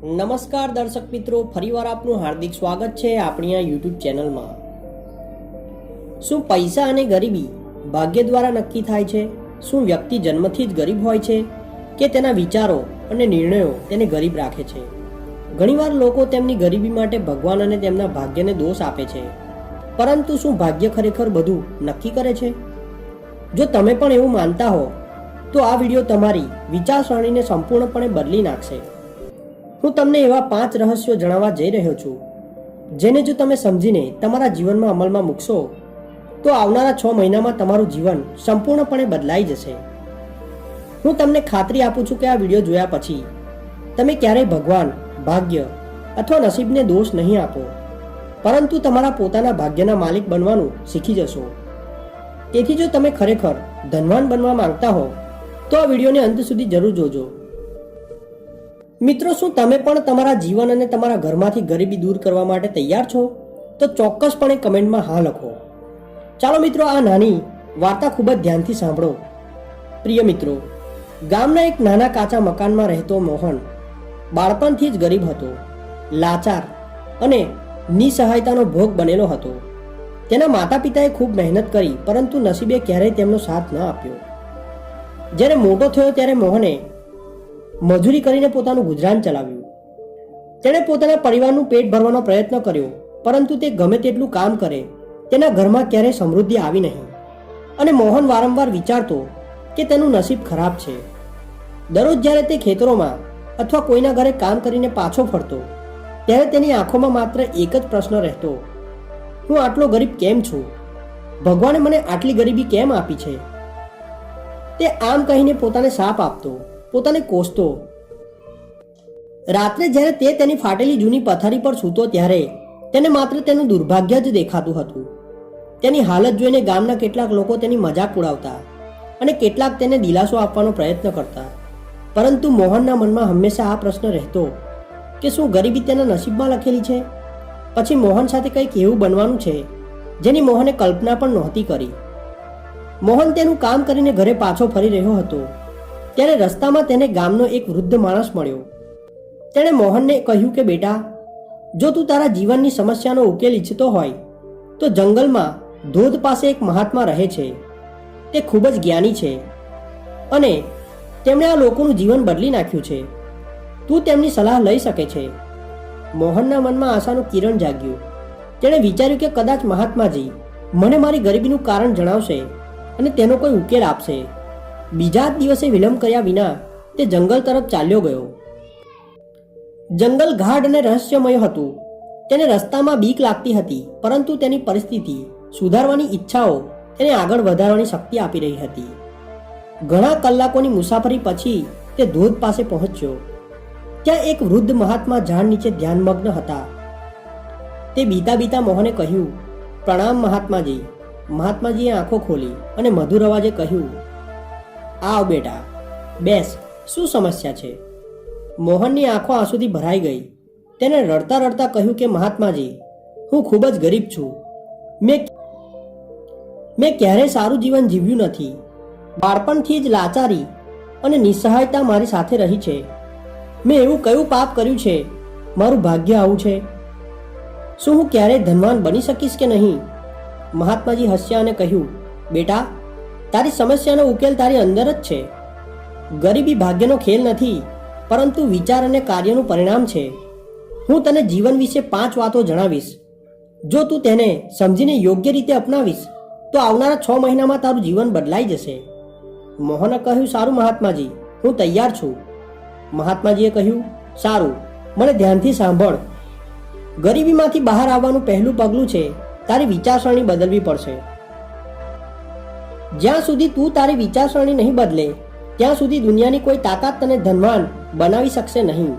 નમસ્કાર દર્શક મિત્રો, ફરીવાર આપનું હાર્દિક સ્વાગત છે આપણી આ યુટ્યુબ ચેનલમાં. શું પૈસા અને ગરીબી ભાગ્ય દ્વારા નક્કી થાય છે? શું વ્યક્તિ જન્મથી જ ગરીબ હોય છે કે તેના વિચારો અને નિર્ણયો તેને ગરીબ રાખે છે? ઘણીવાર લોકો તેમની ગરીબી માટે ભગવાન અને તેમના ભાગ્યને દોષ આપે છે, પરંતુ શું ભાગ્ય ખરેખર બધું નક્કી કરે છે? જો તમે પણ એવું માનતા હો તો આ વિડીયો તમારી વિચારસરણીને સંપૂર્ણપણે બદલી નાખશે. હું તમને એવા 5 રહસ્યો જણાવવા જઈ રહ્યો છું જેને જો તમે સમજીને તમારા જીવનમાં અમલમાં મૂકશો તો આવનારા 6 મહિનામાં તમારું જીવન સંપૂર્ણપણે બદલાઈ જશે. હું તમને ખાતરી આપું છું કે આ વિડીયો જોયા પછી તમે ક્યારેય ભગવાન, ભાગ્ય અથવા નસીબને દોષ નહીં આપો, પરંતુ તમારા પોતાના ભાગ્યના માલિક બનવાનું શીખી જશો. તેથી જો તમે ખરેખર ધનવાન બનવા માંગતા હો તો આ વિડીયોને અંત સુધી જરૂર જોજો. મિત્રો, શું તમે પણ તમારા જીવન અને તમારા ઘરમાંથી ગરીબી દૂર કરવા માટે તૈયાર છો? તો ચોક્કસપણે કમેન્ટમાં હા લખો. ચાલો મિત્રો, આ નાની વાર્તા ખૂબ જ ધ્યાનથી સાંભળો. પ્રિય મિત્રો, ગામના એક નાના કાચા મકાનમાં રહેતો મોહન બાળપણથી જ ગરીબ હતો, લાચાર અને નિસહાયતાનો ભોગ બનેલો હતો. તેના માતા પિતાએ ખૂબ મહેનત કરી, પરંતુ નસીબે ક્યારેય તેમનો સાથ ન આપ્યો. જ્યારે મોટો થયો ત્યારે મોહને મજૂરી કરીને પોતાનું ગુજરાન ચલાવ્યું. તેણે પોતાના પરિવારનું પેટ ભરવાનો પ્રયત્ન કર્યો, પરંતુ તે ગમે તેટલું કામ કરે તેના ઘરમાં ક્યારેય સમૃદ્ધિ આવી નહીં. અને મોહન વારંવાર વિચારતો કે તેનું નસીબ ખરાબ છે. દરરોજ જ્યારે તે ખેતરોમાં અથવા કોઈના ઘરે કામ કરીને પાછો ફરતો ત્યારે તેની આંખોમાં માત્ર એક જ પ્રશ્ન રહેતો: હું આટલો ગરીબ કેમ છું? ભગવાને મને આટલી ગરીબી કેમ આપી છે? તે આમ કહીને પોતાને શાપ આપતો, પોતાને કોસતો. રાત્રે જ્યારે તે તેની ફાટેલી જૂની પથારી પર સૂતો ત્યારે તેને માત્ર તેનું દુર્ભાગ્ય જ દેખાતું હતું. તેની હાલત જોઈને ગામના કેટલાક લોકો તેની મજાક ઉડાવતા અને કેટલાક તેને દિલાસો આપવાનો પ્રયત્ન કરતા, પરંતુ મોહનના મનમાં હંમેશા આ પ્રશ્ન રહેતો કે શું ગરીબી તેના નસીબમાં લખેલી છે? પછી મોહન સાથે કંઈક એવું બનવાનું છે જેની મોહને કલ્પના પણ નહોતી કરી. મોહન તેનું કામ કરીને ઘરે પાછો ફરી રહ્યો હતો ત્યારે રસ્તામાં તેને ગામનો એક વૃદ્ધ માણસ મળ્યો. તેણે મોહનને કહ્યું કે બેટા, જો તું તારા જીવનની સમસ્યાનો ઉકેલ ઈચ્છતો હોય તો જંગલમાં ધોધ પાસે એક મહાત્મા રહે છે. તે ખૂબ જ જ્ઞાની છે અને તેમણે આ લોકોનું જીવન બદલી નાખ્યું છે. તું તેમની સલાહ લઈ શકે છે. મોહનના મનમાં આશાનું કિરણ જાગ્યું. તેણે વિચાર્યું કે કદાચ મહાત્માજી મને મારી ગરીબીનું કારણ જણાવશે અને તેનો કોઈ ઉકેલ આપશે. બીજા જ દિવસે વિલંબ કર્યા વિના તે જંગલ તરફ ચાલ્યો ગયો. જંગલ ગાઢ અને રહસ્યમય હતું. તેને રસ્તામાં બીક લાગતી હતી, પરંતુ તેની પરિસ્થિતિ સુધારવાની ઈચ્છાઓ તેને આગળ વધારવાની શક્તિ આપી રહી હતી. ઘણા કલાકોની મુસાફરી પછી તે ધોધ પાસે પહોંચ્યો. ત્યાં એક વૃદ્ધ મહાત્મા ઝાડ નીચે ધ્યાનમગ્ન હતા. તે બીતા બીતા મોહને કહ્યું, પ્રણામ મહાત્માજી. મહાત્માજીએ આંખો ખોલી અને મધુર અવાજે કહ્યું, આવ બેટા, બેસ. શું સમસ્યા છે? મોહનની આંખો આંસુથી ભરાઈ ગઈ. તેને રડતા રડતા કહ્યું કે મહાત્માજી, હું ખૂબ જ ગરીબ છું. મેં ક્યારેય સારું જીવન જીવ્યું નથી. બાળપણથી જ લાચારી અને નિસહાયતા મારી સાથે રહી છે. મેં એવું કયું પાપ કર્યું છે? મારું ભાગ્ય આવું છે. શું હું ક્યારેય ધનવાન બની શકીશ કે નહીં? મહાત્માજી હસ્યા અને કહ્યું, બેટા, તારી સમસ્યાનો ઉકેલ તારી અંદર જ છે. ગરીબી ભાગ્યનો ખેલ નથી, પરંતુ વિચાર અને કાર્યનું પરિણામ છે. હું તને જીવન વિશે 5 વાતો જણાવીશ. જો તું તેને સમજીને યોગ્ય રીતે અપનાવીશ તો આવનારા 6 મહિનામાં તારું જીવન બદલાઈ જશે. મોહને કહ્યું, સારું મહાત્માજી, હું તૈયાર છું. મહાત્માજીએ કહ્યું, સારું, મને ધ્યાનથી સાંભળ. ગરીબીમાંથી બહાર આવવાનું પહેલું પગલું છે તારી વિચારસરણી બદલવી પડશે. જ્યાં સુધી તું તારી વિચારસરણી નહીં બદલે ત્યાં સુધી દુનિયાની કોઈ તાકાત તને ધનવાન બનાવી શકશે નહીં.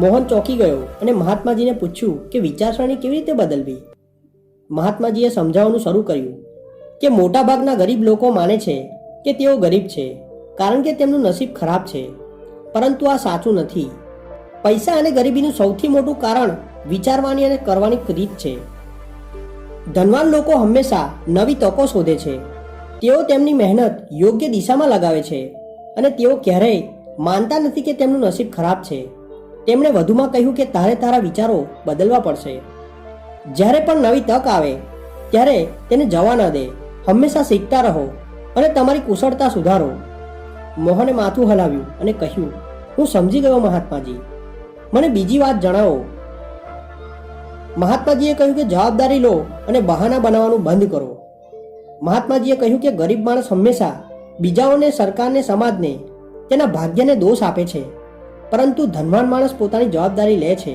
મોહન ચોંકી ગયો અને મહાત્માજીને પૂછ્યું કે વિચારસરણી કેવી રીતે બદલવી. મહાત્માજીએ સમજાવવાનું શરૂ કર્યું કે મોટાભાગના ગરીબ લોકો માને છે કે તેઓ ગરીબ છે કારણ કે તેમનું નસીબ ખરાબ છે, પરંતુ આ સાચું નથી. પૈસા અને ગરીબીનું સૌથી મોટું કારણ વિચારવાની અને કરવાની રીત છે. ધનવાન લોકો હંમેશા નવી તકો શોધે છે. તેઓ તેમની મહેનત યોગ્ય દિશામાં લગાવે છે અને તેઓ ક્યારેય માનતા નથી કે તેમનું નસીબ ખરાબ છે. તેમણે વધુમાં કહ્યું કે તારે તારા વિચારો બદલવા પડશે. જ્યારે પણ નવી તક આવે ત્યારે તેને જવા ન દે. હંમેશા શીખતા રહો અને તમારી કુશળતા સુધારો. મોહને માથું હલાવ્યું અને કહ્યું, હું સમજી ગયો મહાત્માજી, મને બીજી વાત જણાવો. મહાત્માજીએ કહ્યું કે જવાબદારી લો અને બહાના બનાવવાનું બંધ કરો. મહાત્માજીએ કહ્યું કે ગરીબ માણસ હંમેશા બીજાઓને, સરકારને, સમાજને, તેના ભાગ્યને દોષ આપે છે, પરંતુ ધનવાન માણસ પોતાની જવાબદારી લે છે.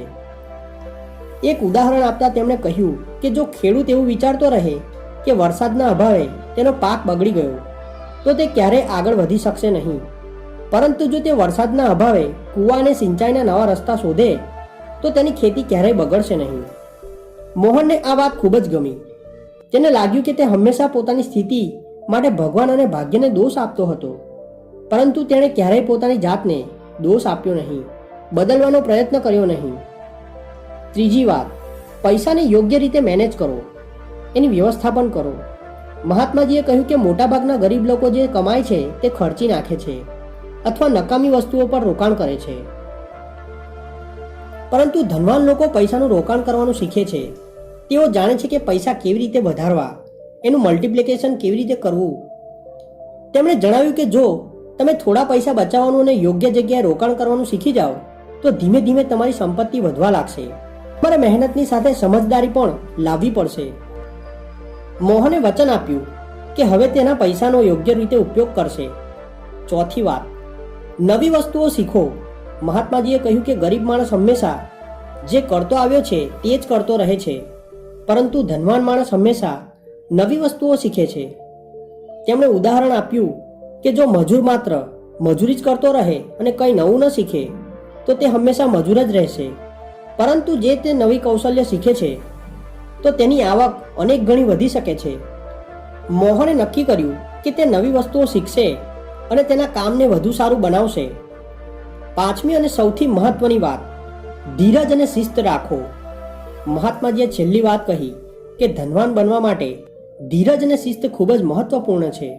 એક ઉદાહરણ આપતા તેમણે કહ્યું કે જો ખેડૂત એવું વિચારતો રહે કે વરસાદના અભાવે તેનો પાક બગડી ગયો તો તે ક્યારેય આગળ વધી શકશે નહીં, પરંતુ જો તે વરસાદના અભાવે કૂવા અને સિંચાઈના નવા રસ્તા શોધે તો તેની ખેતી ક્યારેય બગડશે નહીં. મોહનને આ વાત ખૂબ જ ગમી. તેને લાગ્યું કે તે હંમેશા પોતાની સ્થિતિ માટે ભગવાન અને ભાગ્યને દોષ આપતો હતો, પરંતુ તેણે ક્યારેય પોતાની જાતને દોષ આપ્યો નહીં, બદલવાનો પ્રયત્ન કર્યો નહીં. ત્રીજી વાત, પૈસાને યોગ્ય રીતે મેનેજ કરો, એની વ્યવસ્થાપન કરો. મહાત્માજીએ કહ્યું કે મોટાભાગના ગરીબ લોકો જે કમાય છે તે ખર્ચી નાખે છે અથવા નકામી વસ્તુઓ પર રોકાણ કરે છે, પરંતુ ધનવાન લોકો પૈસાનું રોકાણ કરવાનું શીખે છે. તેઓ જાણે છે કે પૈસા કેવી રીતે વધારવા, એનું મલ્ટિપ્લિકેશન કેવી રીતે કરવું. તેમણે જણાવ્યું કે જો તમે થોડા પૈસા બચાવવાનું અને યોગ્ય જગ્યાએ રોકાણ કરવાનું શીખી જાઓ તો ધીમે ધીમે તમારી સંપત્તિ વધવા લાગશે. તમારે મહેનતની સાથે સમજદારી પણ લાવવી પડશે. મોહને વચન આપ્યું કે હવે તેના પૈસાનો યોગ્ય રીતે ઉપયોગ કરશે. ચોથી વાત, નવી વસ્તુઓ શીખો. મહાત્માજીએ કહ્યું કે ગરીબ માણસ હંમેશા જે કરતો આવ્યો છે તે જ કરતો રહે છે, પરંતુ ધનવાન માણસ હંમેશા નવી વસ્તુઓ શીખે છે. તેમણે ઉદાહરણ આપ્યું કે જો મજૂર માત્ર મજૂરી જ કરતો રહે અને કંઈ નવું ન શીખે તો તે હંમેશા મજૂર જ રહેશે, પરંતુ જે તે નવી કૌશલ્ય શીખે છે તો તેની આવક અનેક ગણી વધી શકે છે. મોહને નક્કી કર્યું કે તે નવી વસ્તુઓ શીખશે અને તેના કામને વધુ સારું બનાવશે. પાંચમી અને સૌથી મહત્વની વાત, ધીરજ અને શિસ્ત રાખો. મહાત્માજીએ છેલ્લી વાત કહી કે ધનવાન બનવા માટે ધીરજ અને શિસ્ત ખૂબ જ મહત્વપૂર્ણ છે.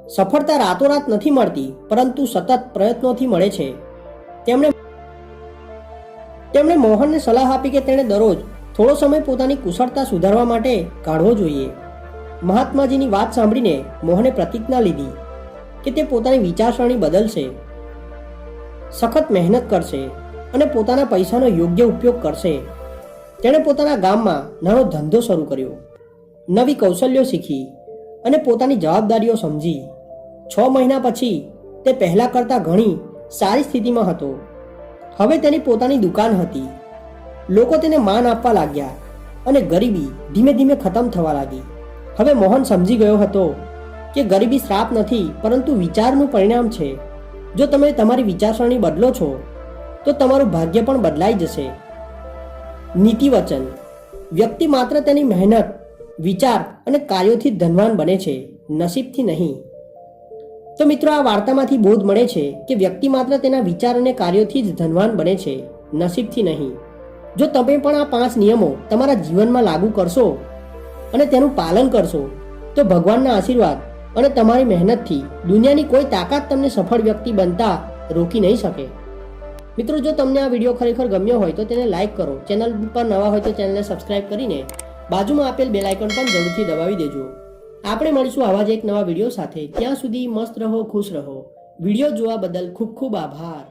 સફળતા રાતોરાત નથી મળતી, પરંતુ સતત પ્રયત્નોથી મળે છે. તેમણે મોહનને સલાહ આપી કે તેણે દરરોજ થોડો સમય પોતાની કુશળતા સુધારવા માટે કાઢવો જોઈએ. મહાત્માજીની વાત સાંભળીને મોહને પ્રતિજ્ઞા લીધી કે તે પોતાની વિચારસરણી બદલશે, સખત મહેનત કરશે અને પોતાના પૈસાનો યોગ્ય ઉપયોગ કરશે. તેણે પોતાના ગામમાં નાનો ધંધો શરૂ કર્યો, નવી કૌશલ્યો શીખી અને પોતાની જવાબદારીઓ સમજી. 6 મહિના પછી તે પહેલા કરતાં ઘણી સારી સ્થિતિમાં હતો. હવે તેની પોતાની દુકાન હતી. લોકો તેને માન આપવા લાગ્યા અને ગરીબી ધીમે ધીમે ખતમ થવા લાગી. હવે મોહન સમજી ગયો હતો કે ગરીબી શ્રાપ નથી, પરંતુ વિચારનું પરિણામ છે. જો તમે તમારી વિચારસરણી બદલો છો તો તમારું ભાગ્ય પણ બદલાઈ જશે. નીતિ વચન, વ્યક્તિ માત્ર તેની મહેનત, વિચાર અને કાર્યોથી જ ધનવાન બને છે, નસીબથી નહીં. તો મિત્રો, આ વાર્તામાંથી બોધ મળે છે કે વ્યક્તિ માત્ર તેના વિચાર અને કાર્યોથી જ ધનવાન બને છે, નસીબથી નહીં. જો તમે પણ આ 5 નિયમો તમારા જીવનમાં લાગુ કરશો અને તેનું પાલન કરશો તો ભગવાનના આશીર્વાદ અને તમારી મહેનતથી દુનિયાની કોઈ તાકાત તમને સફળ વ્યક્તિ બનતા રોકી નહીં શકે. મિત્રો, જો તમને આ વિડીયો ખરેખર ગમ્યો હોય તો તેને લાઇક કરો. ચેનલ પર નવા હોય તો ચેનલને સબસ્ક્રાઇબ કરીને બાજુમાં આપેલ બેલ આઇકન પણ જરૂરથી દબાવી દેજો. આપણે મળીશું આવા જ એક નવા વિડીયો સાથે. ત્યાં સુધી મસ્ત રહો, ખુશ રહો. વિડીયો જોવા બદલ ખૂબ ખૂબ આભાર.